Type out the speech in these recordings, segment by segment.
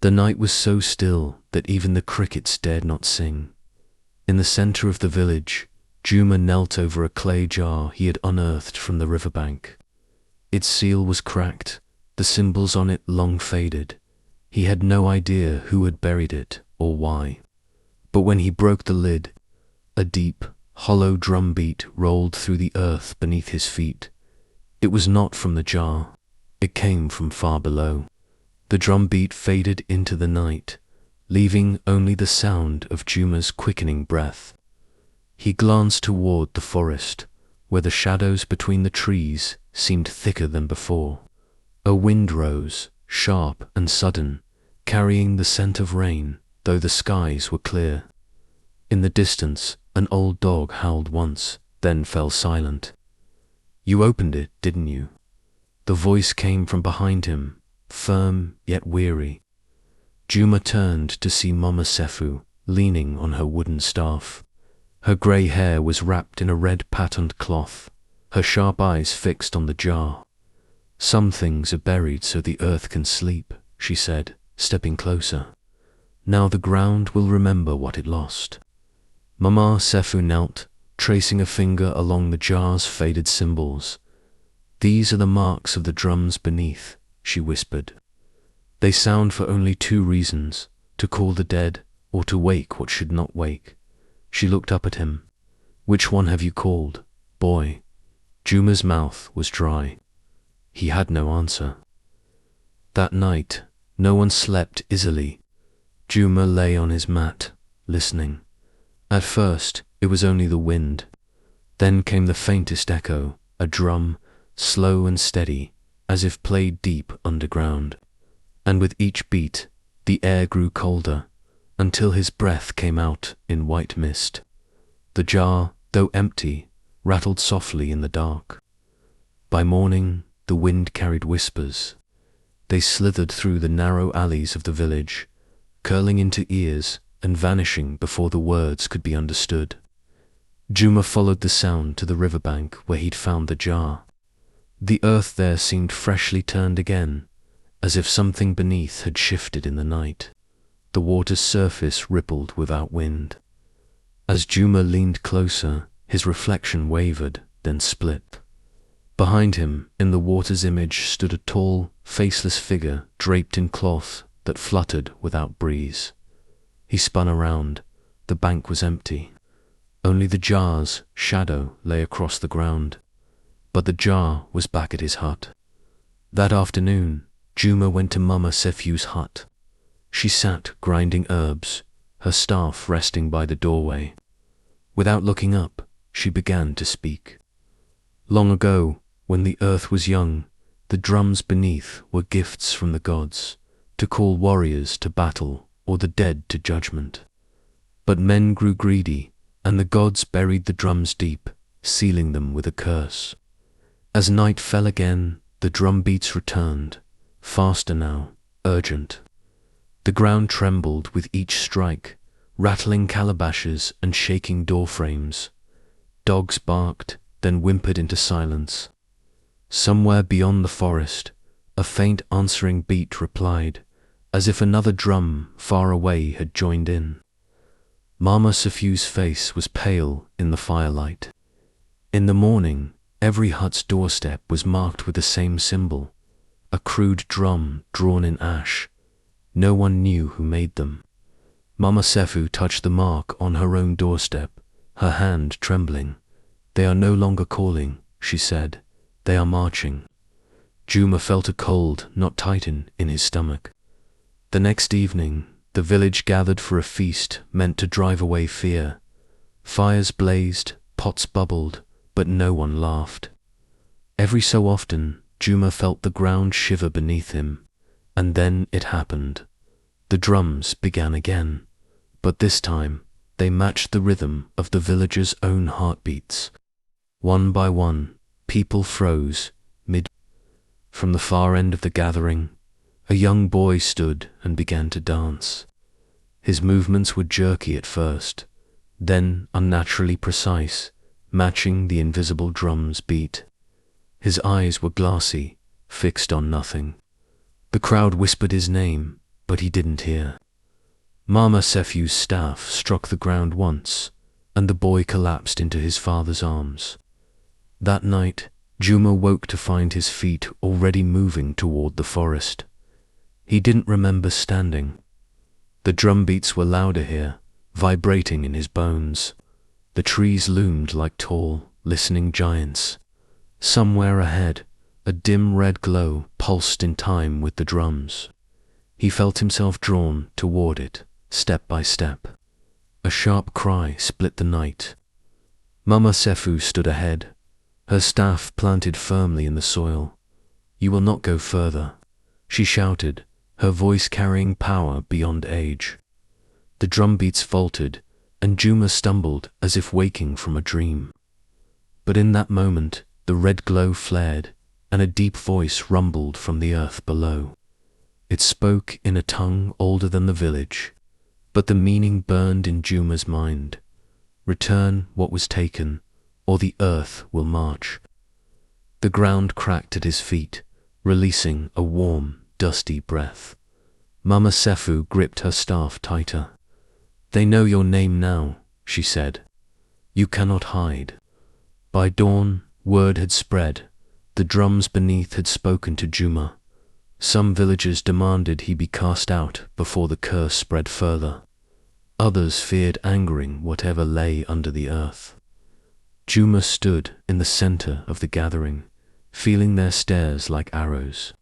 The night was so still that even the crickets dared not sing. In the center of the village, Juma knelt over a clay jar he had unearthed from the riverbank. Its seal was cracked, the symbols on it long faded. He had no idea who had buried it or why. But when he broke the lid, a deep, hollow drum beat rolled through the earth beneath his feet. It was not from the jar. It came from far below. The drum beat faded into the night, leaving only the sound of Juma's quickening breath. He glanced toward the forest, where the shadows between the trees seemed thicker than before. A wind rose, sharp and sudden, carrying the scent of rain, though the skies were clear. In the distance, an old dog howled once, then fell silent. "You opened it, didn't you?" The voice came from behind him, firm yet weary. Juma turned to see Mama Sefu leaning on her wooden staff. Her grey hair was wrapped in a red patterned cloth, her sharp eyes fixed on the jar. "Some things are buried so the earth can sleep," she said, stepping closer. "Now the ground will remember what it lost." Mama Sefu knelt, tracing a finger along the jar's faded symbols. "These are the marks of the drums beneath," she whispered. "They sound for only two reasons, to call the dead or to wake what should not wake." She looked up at him. "Which one have you called, boy?" Juma's mouth was dry. He had no answer. That night, no one slept easily. Juma lay on his mat, listening. At first, it was only the wind. Then came the faintest echo, a drum, slow and steady, as if played deep underground. And with each beat, the air grew colder, until his breath came out in white mist. The jar, though empty, rattled softly in the dark. By morning, the wind carried whispers. They slithered through the narrow alleys of the village, curling into ears and vanishing before the words could be understood. Juma followed the sound to the riverbank where he'd found the jar. The earth there seemed freshly turned again, as if something beneath had shifted in the night. The water's surface rippled without wind. As Juma leaned closer, his reflection wavered, then split. Behind him, in the water's image, stood a tall, faceless figure draped in cloth that fluttered without breeze. He spun around. The bank was empty. Only the jar's shadow lay across the ground. But the jar was back at his hut. That afternoon, Juma went to Mama Sefu's hut. She sat grinding herbs, her staff resting by the doorway. Without looking up, she began to speak. Long ago, when the earth was young, the drums beneath were gifts from the gods, to call warriors to battle or the dead to judgment. But men grew greedy, and the gods buried the drums deep, sealing them with a curse. As night fell again, the drum beats returned, faster now, urgent. The ground trembled with each strike, rattling calabashes and shaking door frames. Dogs barked, then whimpered into silence. Somewhere beyond the forest, a faint answering beat replied, as if another drum far away had joined in. Mama Sefu's face was pale in the firelight. In the morning, every hut's doorstep was marked with the same symbol, a crude drum drawn in ash. No one knew who made them. Mama Sefu touched the mark on her own doorstep, her hand trembling. "They are no longer calling," she said. "They are marching." Juma felt a cold not tighten in his stomach. The next evening, the village gathered for a feast meant to drive away fear. Fires blazed, pots bubbled, but no one laughed. Every so often, Juma felt the ground shiver beneath him. And then it happened. The drums began again, but this time they matched the rhythm of the villagers' own heartbeats. One by one, people froze mid. From the far end of the gathering, a young boy stood and began to dance. His movements were jerky at first, then unnaturally precise, matching the invisible drum's beat. His eyes were glassy, fixed on nothing. The crowd whispered his name, but he didn't hear. Mama Sefu's staff struck the ground once, and the boy collapsed into his father's arms. That night, Juma woke to find his feet already moving toward the forest. He didn't remember standing. The drum beats were louder here, vibrating in his bones. The trees loomed like tall, listening giants. Somewhere ahead, a dim red glow pulsed in time with the drums. He felt himself drawn toward it, step by step. A sharp cry split the night. Mama Sefu stood ahead, her staff planted firmly in the soil. "You will not go further," she shouted, her voice carrying power beyond age. The drum beats faltered, and Juma stumbled as if waking from a dream. But in that moment, the red glow flared, and a deep voice rumbled from the earth below. It spoke in a tongue older than the village, but the meaning burned in Juma's mind. "Return what was taken, or the earth will march." The ground cracked at his feet, releasing a warm, dusty breath. Mama Sefu gripped her staff tighter. "They know your name now," she said. "You cannot hide." By dawn, word had spread. The drums beneath had spoken to Juma. Some villagers demanded he be cast out before the curse spread further. Others feared angering whatever lay under the earth. Juma stood in the center of the gathering, feeling their stares like arrows.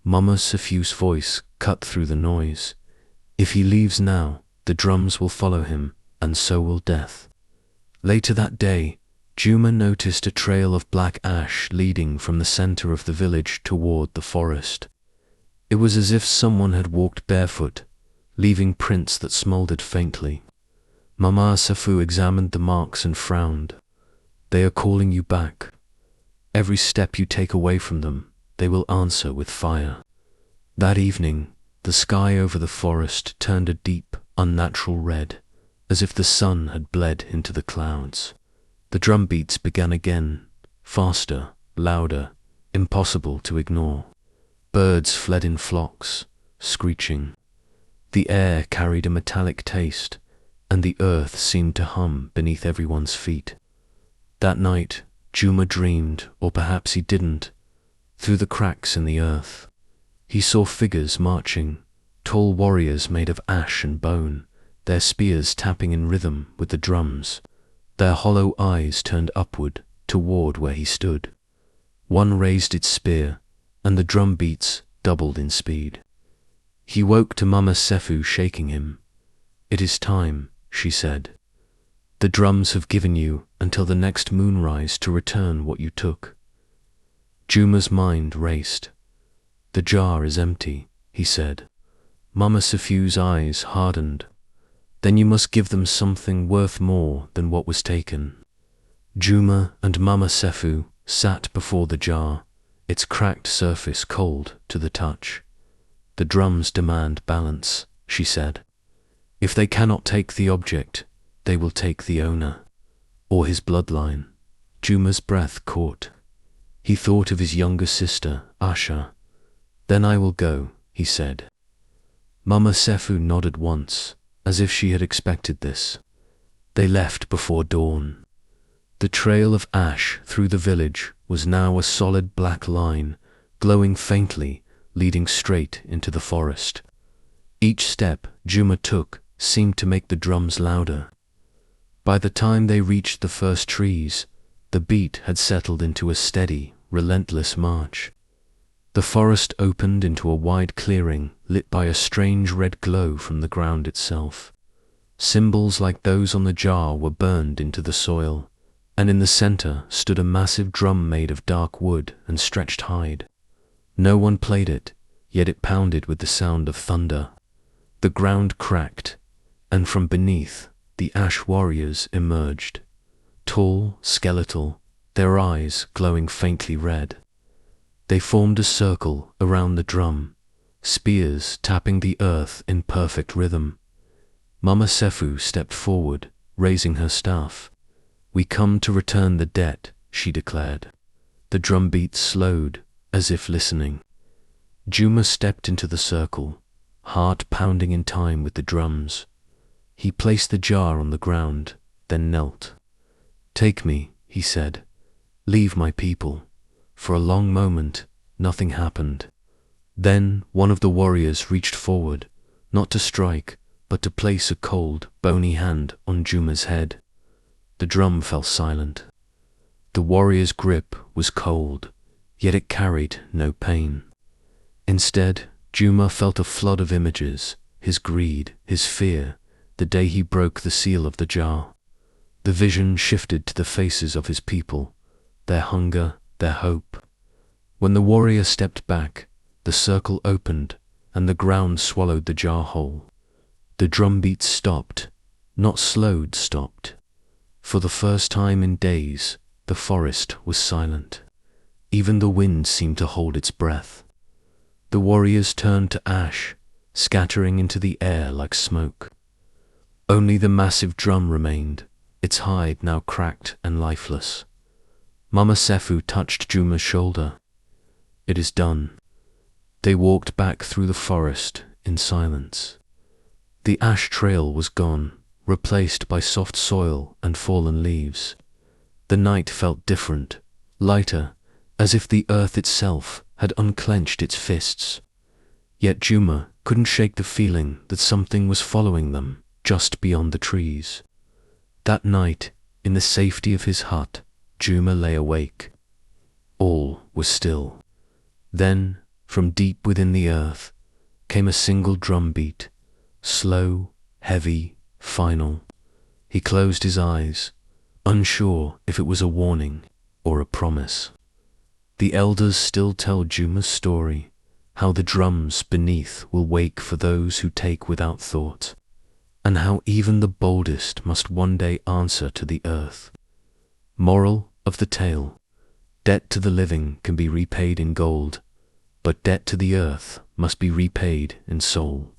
Mama Sefu's voice cut through the noise. "If he leaves now, the drums will follow him, and so will death." Later that day, Juma noticed a trail of black ash leading from the center of the village toward the forest. It was as if someone had walked barefoot, leaving prints that smoldered faintly. Mama Sefu examined the marks and frowned. "They are calling you back. Every step you take away from them, they will answer with fire." That evening, the sky over the forest turned a deep, unnatural red, as if the sun had bled into the clouds. The drum beats began again, faster, louder, impossible to ignore. Birds fled in flocks, screeching. The air carried a metallic taste, and the earth seemed to hum beneath everyone's feet. That night, Juma dreamed, or perhaps he didn't, through the cracks in the earth. He saw figures marching, tall warriors made of ash and bone, their spears tapping in rhythm with the drums, their hollow eyes turned upward toward where he stood. One raised its spear, and the drum beats doubled in speed. He woke to Mama Sefu shaking him. "It is time," she said. "The drums have given you until the next moonrise to return what you took." Juma's mind raced. "The jar is empty," he said. Mama Sefu's eyes hardened. "Then you must give them something worth more than what was taken." Juma and Mama Sefu sat before the jar, its cracked surface cold to the touch. "The drums demand balance," she said. "If they cannot take the object, they will take the owner, or his bloodline." Juma's breath caught. He thought of his younger sister, Asha. "Then I will go," he said. Mama Sefu nodded once, as if she had expected this. They left before dawn. The trail of ash through the village was now a solid black line, glowing faintly, leading straight into the forest. Each step Juma took seemed to make the drums louder. By the time they reached the first trees, the beat had settled into a steady, relentless march. The forest opened into a wide clearing lit by a strange red glow from the ground itself. Symbols like those on the jar were burned into the soil, and in the center stood a massive drum made of dark wood and stretched hide. No one played it, yet it pounded with the sound of thunder. The ground cracked, and from beneath, the ash warriors emerged. Tall, skeletal, their eyes glowing faintly red. They formed a circle around the drum, spears tapping the earth in perfect rhythm. Mama Sefu stepped forward, raising her staff. "We come to return the debt," she declared. The drum beats slowed, as if listening. Juma stepped into the circle, heart pounding in time with the drums. He placed the jar on the ground, then knelt. "Take me," he said. "Leave my people." For a long moment, nothing happened. Then one of the warriors reached forward, not to strike, but to place a cold, bony hand on Juma's head. The drum fell silent. The warrior's grip was cold, yet it carried no pain. Instead, Juma felt a flood of images, his greed, his fear, the day he broke the seal of the jar. The vision shifted to the faces of his people, their hunger, their hope. When the warrior stepped back, the circle opened, and the ground swallowed the jar whole. The drumbeat stopped, not slowed, stopped. For the first time in days, the forest was silent. Even the wind seemed to hold its breath. The warriors turned to ash, scattering into the air like smoke. Only the massive drum remained, its hide now cracked and lifeless. Mama Sefu touched Juma's shoulder. "It is done." They walked back through the forest in silence. The ash trail was gone, replaced by soft soil and fallen leaves. The night felt different, lighter, as if the earth itself had unclenched its fists. Yet Juma couldn't shake the feeling that something was following them just beyond the trees. That night, in the safety of his hut, Juma lay awake. All was still. Then, from deep within the earth, came a single drum beat, slow, heavy, final. He closed his eyes, unsure if it was a warning or a promise. The elders still tell Juma's story, how the drums beneath will wake for those who take without thought, and how even the boldest must one day answer to the earth. Moral of the tale: debt to the living can be repaid in gold, but debt to the earth must be repaid in soul.